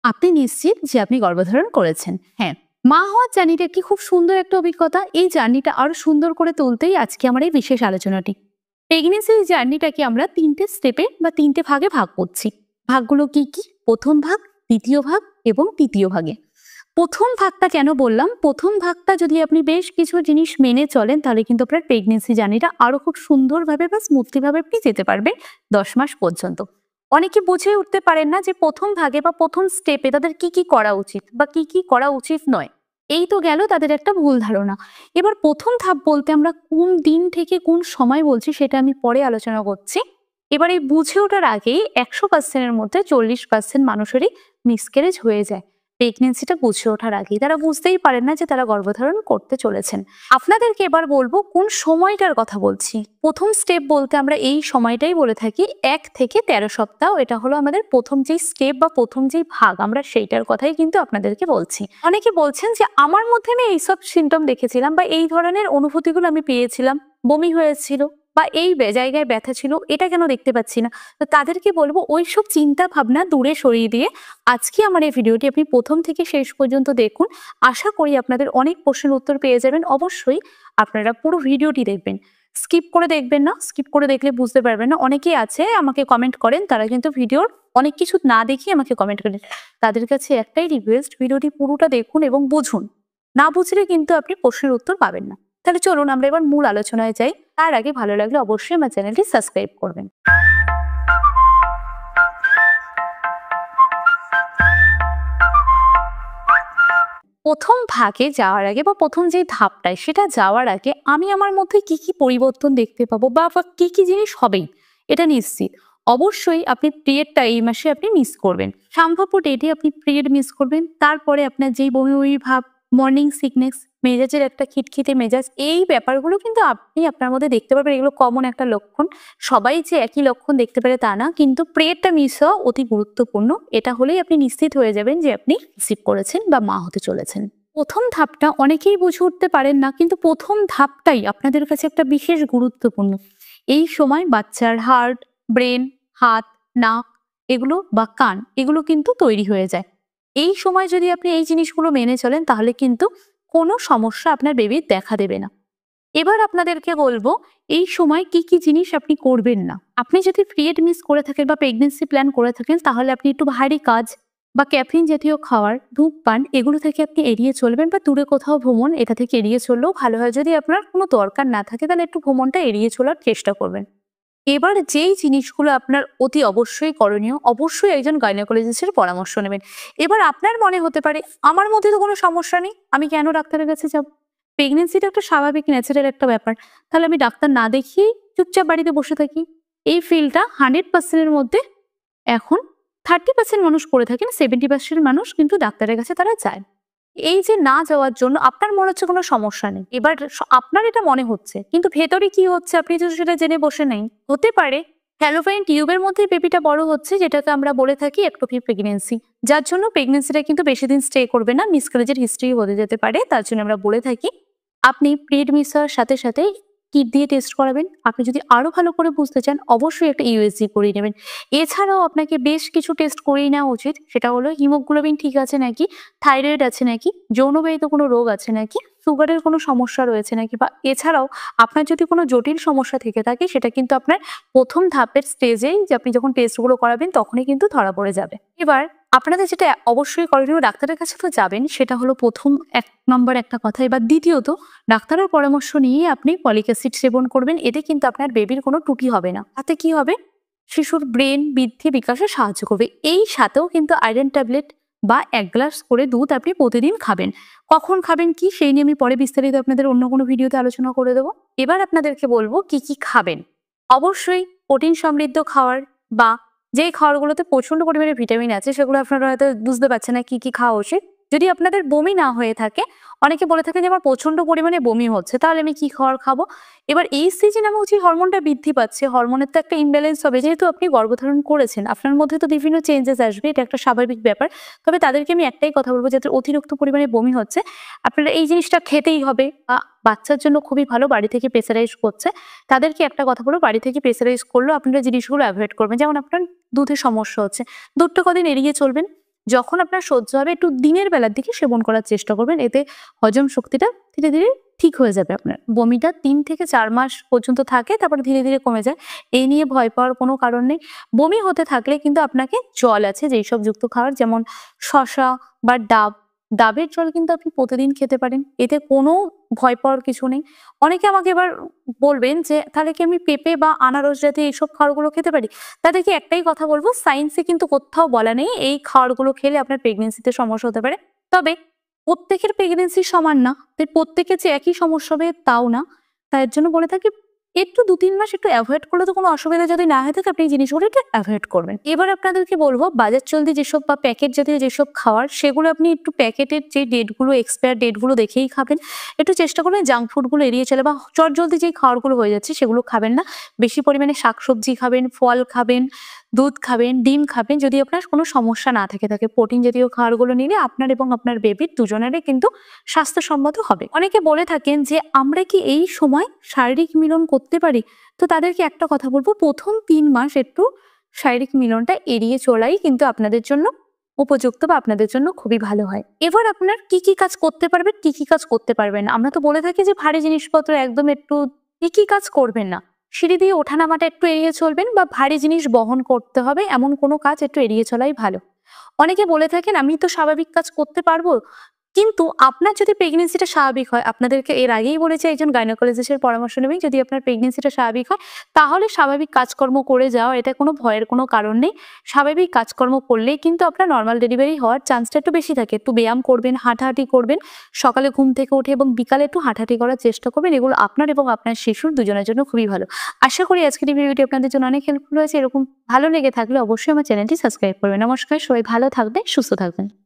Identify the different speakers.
Speaker 1: আপনি নিশ্চিত যে আপনি গর্ভধারণ করেছেন। হ্যাঁ, মা হওয়ার জার্নিটা একটি খুব সুন্দর একটা অভিজ্ঞতা। এই জার্নিটা আরো সুন্দর করে তুলতেই আজকে আমার এই বিশেষ আলোচনাটি। প্রেগনেন্সির জার্নিটাকে আমরা ৩ টে স্টেপে বা ৩ টে ভাগে ভাগ করছি। ভাগগুলো কি, কি? ১ম ভাগ, ২য় ভাগ এবং ৩য় ভাগে। ১ম ভাগটা কেন বললাম? ১ম ভাগটা যদি আপনি বেশ কিছু জিনিস মেনে চলেন তাহলে কিন্তু আপনার প্রেগনেন্সি জার্নিটা আরো খুব সুন্দরভাবে বা স্মুথলি ভাবে আপনি যেতে পারবেন ১০ মাস পর্যন্ত। অনেকে বুঝে উঠতে পারেন না যে ১ম ভাগে বা ১ম স্টেপে তাদের কি, কি করা উচিত বা কি, কি করা উচিত নয়। এই তো গেল তাদের একটা ভুল ধারণা। এবার ১ম ধাপ বলতে আমরা কোন দিন থেকে কোন সময় বলছি সেটা আমি পরে আলোচনা করছি। এবার এই বুঝে ওঠার আগেই ১০০% এর মধ্যে ৪০% মানুষেরই মিসক্যারেজ হয়ে যায়। প্রেগনেন্সিটা বুঝে ওঠার আগেই তারা বুঝতেই পারেন না যে তারা গর্ভধারণ করতে চলেছেন। আপনাদেরকে এবার বলবো কোন সময়টার কথা বলছি। ১ম স্টেপ বলতে আমরা এই সময়টাই বলে থাকি ১ থেকে ১৩ সপ্তাহ। এটা হলো আমাদের ১ম যেই স্টেপ বা ১ম যেই ভাগ আমরা সেইটার কথাই কিন্তু আপনাদেরকে বলছি। অনেকে বলছেন যে আমার মধ্যে আমি এইসব সিম্পটম দেখেছিলাম বা এই ধরনের অনুভূতিগুলো আমি পেয়েছিলাম, বমি হয়েছিল বা এই জায়গায় ব্যথা ছিল, এটা কেন দেখতে পাচ্ছি না? তো তাদেরকে বলবো ওইসব চিন্তা ভাবনা দূরে সরিয়ে দিয়ে আজকে আমার এই ভিডিওটি আপনি ১ম থেকে শেষ পর্যন্ত দেখুন। আশা করি আপনাদের অনেক প্রশ্নের উত্তর পেয়ে যাবেন। অবশ্যই আপনারা পুরো ভিডিওটি দেখবেন। স্কিপ করে দেখবেন না। স্কিপ করে দেখলে বুঝতে পারবেন না। অনেকেই আছে আমাকে কমেন্ট করেন, তারা কিন্তু ভিডিওর অনেক কিছু না দেখিয়ে আমাকে কমেন্ট করেন। তাদের কাছে একটাই রিকোয়েস্ট, ভিডিওটি পুরোটা দেখুন এবং বুঝুন। না বুঝলে কিন্তু আপনি প্রশ্নের উত্তর পাবেন না। তাহলে চলুন আমরা এবার মূল আলোচনায় যাই। তার আগে ভালো লাগলে অবশ্যই আমার চ্যানেলটি সাবস্ক্রাইব করবেন। ১ম ভাগে যাওয়ার আগে বা ১ম যে ধাপটায় সেটা যাওয়ার আগে আমি আমার মধ্যে কি, কি পরিবর্তন দেখতে পাবো বা কি, কি জিনিস হবেই এটা নিশ্চিত। অবশ্যই আপনি পিরিয়ডটা এই মাসে আপনি মিস করবেন। সম্ভাব্য ডেটে আপনি পিরিয়ড মিস করবেন। তারপরে আপনার যেই বমি, বমি ভাব, মর্নিং সিকনেস, মেজাজের একটা খিটখিটে মেজাজ, এই ব্যাপারগুলো কিন্তু আপনি আপনার মধ্যে দেখতে পারবেন। এগুলো কমন একটা লক্ষণ। সবাই যে একই লক্ষণ দেখতে পারে তা না। কিন্তু পিরিয়ডটা মিস হওয়া অতি গুরুত্বপূর্ণ। এটা হলেই আপনি নিশ্চিত হয়ে যাবেন যে আপনি রিসিভ করেছেন বা মা হতে চলেছেন। ১ম ধাপটা অনেকেই বুঝে উঠতে পারেন না, কিন্তু ১ম ধাপটাই আপনাদের কাছে একটা বিশেষ গুরুত্বপূর্ণ। এই সময় বাচ্চার হার্ট, ব্রেন, হাত, নাক এগুলো বা কান এগুলো কিন্তু তৈরি হয়ে যায়। এই সময় যদি আপনি এই জিনিসগুলো মেনে চলেন তাহলে কিন্তু কোনো সমস্যা আপনার বেবির দেখা দেবে না। এবার আপনাদেরকে বলবো এই সময় কি, কি জিনিস আপনি করবেন না। আপনি যদি পিরিয়ড মিস করে থাকেন বা প্রেগন্যান্সি প্ল্যান করে থাকেন তাহলে আপনি একটু ভারী কাজ বা ক্যাফিন জাতীয় খাবার, ধূমপান এগুলো থেকে আপনি এড়িয়ে চলবেন বা দূরে কোথাও ভ্রমণ এটা থেকে এড়িয়ে চললেও ভালো হয়। যদি আপনার কোনো দরকার না থাকে তাহলে একটু ভ্রমণটা এড়িয়ে চলার চেষ্টা করবেন। এবার যেই জিনিসগুলো আপনার অতি অবশ্যই করণীয়, অবশ্যই একজন গাইনোকোলজিস্টের পরামর্শ নেবেন। এবার আপনার মনে হতে পারে, আমার মধ্যে তো কোনো সমস্যা নেই, আমি কেন ডাক্তারের কাছে যাব? প্রেগনেন্সিটা একটা স্বাভাবিক ন্যাচারাল একটা ব্যাপার। তাহলে আমি ডাক্তার না দেখিয়েই চুপচাপ বাড়িতে বসে থাকি। এই ফিলটা 100% এর মধ্যে এখন 30% মানুষ করে থাকেন, 70% মানুষ কিন্তু ডাক্তারের কাছে তারা যায়। এই যে না যাওয়ার জন্য আপনার মনে হচ্ছে কোনো সমস্যা নেই। এবার আপনার এটা মনে হচ্ছে। কিন্তু ভেতরে কি হচ্ছে আপনি তো সেটা জেনে বসে নেই। হতে পারে ফ্যালোপিয়ান টিউবের মধ্যে বেবিটা বড় হচ্ছে, যেটাকে আমরা বলে থাকি একটোপিক প্রেগন্যান্সি। যার জন্য প্রেগন্যান্সিটা কিন্তু বেশিদিন স্টে করবে না। মিসক্যারেজের হিস্ট্রি হতে যেতে পারে। তার জন্য আমরা বলে থাকি আপনি পিরিয়ড মিস হওয়ার সাথে, সাথেই কিট দিয়ে টেস্ট করাবেন। আপনি যদি আরো ভালো করে বুঝতে চান অবশ্যই একটা ইউএসজি করিয়ে নেবেন। এছাড়াও আপনাকে বেশ কিছু টেস্ট করিয়ে নেওয়া উচিত। সেটা হলো হিমোগ্লোবিন ঠিক আছে নাকি, থাইরয়েড আছে নাকি, যৌনবাহিত কোনো রোগ আছে নাকি, সুগারের কোনো সমস্যা রয়েছে নাকি, বা এছাড়াও আপনার যদি কোনো জটিল সমস্যা থেকে থাকে সেটা কিন্তু আপনার ১ম ধাপের স্টেজেই যে আপনি যখন টেস্টগুলো করাবেন তখনই কিন্তু ধরা পড়ে যাবে। এবার আপনাদের যেটা অবশ্যই করণীয়, ডাক্তারের কাছে তো যাবেন, সেটা হলো ১ম ১ নম্বর একটা কথা। এবার দ্বিতীয়ত ডাক্তারের পরামর্শ নিয়ে আপনি ফলিক অ্যাসিড সেবন করবেন। এতে কিন্তু আপনার বেবির কোনো ত্রুটি হবে না। তাতে কি হবে? শিশুর ব্রেন বৃদ্ধি বিকাশে সাহায্য করবে। এই সাথেও কিন্তু আয়রন ট্যাবলেট বা ১ গ্লাস করে দুধ আপনি প্রতিদিন খাবেন। কখন খাবেন কি সেই নিয়ে আমি পরে বিস্তারিত আপনাদের অন্য কোনো ভিডিওতে আলোচনা করে দেবো। এবার আপনাদেরকে বলবো কি, কি খাবেন। অবশ্যই প্রোটিন সমৃদ্ধ খাবার বা যেই খাবারগুলোতে প্রচন্ড পরিমাণে ভিটামিন আছে সেগুলো আপনারা হয়তো বুঝতে পারছেন না কি, কি খাওয়া উচিত। যদি আপনাদের বমি না হয়ে থাকে, অনেকে বলে থাকে যে আমার প্রচন্ড পরিমাণে বমি হচ্ছে, তাহলে আমি কি খাবার খাবো? এবার এই সিজনে আমার যে হরমোনটা বৃদ্ধি পাচ্ছে, হরমোনের তো একটা ইমব্যালেন্স হবে। যেহেতু আপনি গর্ভধারণ করেছেন, আপনার মধ্যে তো বিভিন্ন চেঞ্জেস আসবে, এটা একটা স্বাভাবিক ব্যাপার। তবে তাদেরকে আমি একটাই কথা বলবো, যাদের অতিরিক্ত পরিমাণে বমি হচ্ছে, আপনারা এই জিনিসটা খেতেই হবে বা বাচ্চার জন্য খুবই ভালো, বাড়ি থেকে প্রেসারাইজ করছে। তাদেরকে একটা কথা বলবো, বাড়ি থেকে প্রেসারাইজ করলেও আপনারা জিনিসগুলো এভয়েড করবেন। যেমন আপনার দুধের সমস্যা হচ্ছে, দুধটা কদিন এড়িয়ে চলবেন। যখন আপনার সহ্য হবে একটু দিনের বেলার দিকে সেবন করার চেষ্টা করবেন। এতে হজম শক্তিটা ধীরে, ধীরে ঠিক হয়ে যাবে আপনার। বমিটা ৩ থেকে ৪ মাস পর্যন্ত থাকে, তারপরে ধীরে, ধীরে কমে যায়। এই নিয়ে ভয় পাওয়ার কোনো কারণ নেই। বমি হতে থাকলে কিন্তু আপনাকে জল আছে যেইসব যুক্ত খাবার, যেমন শসা বা ডাব। ডাবের জল কিন্তু আপনি প্রতিদিন খেতে পারেন। এতে কোনো ভয় পাওয়ার কিছু নেই। অনেকে আমাকে এবার বলবেন যে, "তাহলে কি আমি পেঁপে বা আনারস জাতীয় এইসব খাবারগুলো খেতে পারি?" তাদেরকে একটাই কথা বলব, সায়েন্সে কিন্তু কোথাও বলা নেই এই খাবারগুলো খেলে আপনার প্রেগন্যান্সিতে সমস্যা হতে পারে। তবে প্রত্যেকের প্রেগন্যান্সি সমান না। তাই প্রত্যেকের যে একই সমস্যা হবে তাও না। তাই জন্য বলে থাকি একটু ২-৩ মাস একটু এভয়েড করলে তো কোনো অসুবিধা যদি না হয়ে থাকে, আপনি এই জিনিসগুলো একটু এভয়েড করবেন। এবার আপনাদেরকে বলব, বাজার চলতি যেসব বা প্যাকেট জাতীয় যেসব খাবার, সেগুলো আপনি একটু প্যাকেটের যে ডেটগুলো, এক্সপায়ার ডেটগুলো দেখেই খাবেন। একটু চেষ্টা করবেন জাঙ্ক ফুডগুলো এড়িয়ে চলে, বা চটজলদি যেই খাবারগুলো হয়ে যাচ্ছে সেগুলো খাবেন না। বেশি পরিমাণে শাকসবজি খাবেন, ফল খাবেন, দুধ খাবেন, ডিম খাবেন, যদি আপনার কোনো সমস্যা না থেকে থাকে। প্রোটিন জাতীয় খাবারগুলো নিলে আপনার এবং আপনার বেবির দুজনেরই কিন্তু স্বাস্থ্যসম্মত হবে। অনেকে বলে থাকেন যে, আমরা কি এই সময় শারীরিক মিলন করতে পারি? তো তাদেরকে একটা কথা বলব, ১ম ৩ মাস একটু শারীরিক মিলনটা এড়িয়ে চলাই কিন্তু আপনাদের জন্য উপযুক্ত, বা আপনাদের জন্য খুবই ভালো হয়। এবার আপনার কি, কি কাজ করতে পারবেন, কি, কি কাজ করতে পারবেন না। আমরা তো বলে থাকি যে ভারী জিনিসপত্র একদম একটু কি, কি কাজ করবেন না। সিঁড়ি দিয়ে ওঠানামাটা একটু এড়িয়ে চলবেন, বা ভারী জিনিস বহন করতে হবে এমন কোনো কাজ একটু এড়িয়ে চলাই ভালো। অনেকে বলে থাকেন, আমি তো স্বাভাবিক কাজ করতে পারবো। কিন্তু আপনার যদি প্রেগন্যান্সিটা স্বাভাবিক হয়, আপনাদেরকে এর আগেই বলেছি একজন গাইনোকোলজিস্টের পরামর্শ নেবেন। যদি আপনার প্রেগন্যান্সিটা স্বাভাবিক হয়, তাহলে স্বাভাবিক কাজকর্ম করে যাওয়া, এটা কোনো ভয়ের কোনো কারণ নেই। স্বাভাবিক কাজকর্ম করলেই কিন্তু আপনার নরমাল ডেলিভারি হওয়ার চান্সটা একটু বেশি থাকে। একটু ব্যায়াম করবেন, হাঁটাহাঁটি করবেন। সকালে ঘুম থেকে উঠে এবং বিকালে একটু হাঁটাহাঁটি করার চেষ্টা করবেন। এগুলো আপনার এবং আপনার শিশুর দুজনের জন্য খুবই ভালো। আশা করি আজকের এই ভিডিওটি আপনাদের জন্য অনেক হেল্পফুল হয়েছে। এরকম ভালো লেগে থাকলে অবশ্যই আমার চ্যানেলটি সাবস্ক্রাইব করবেন। নমস্কার, সবাই ভালো থাকবেন, সুস্থ থাকবেন।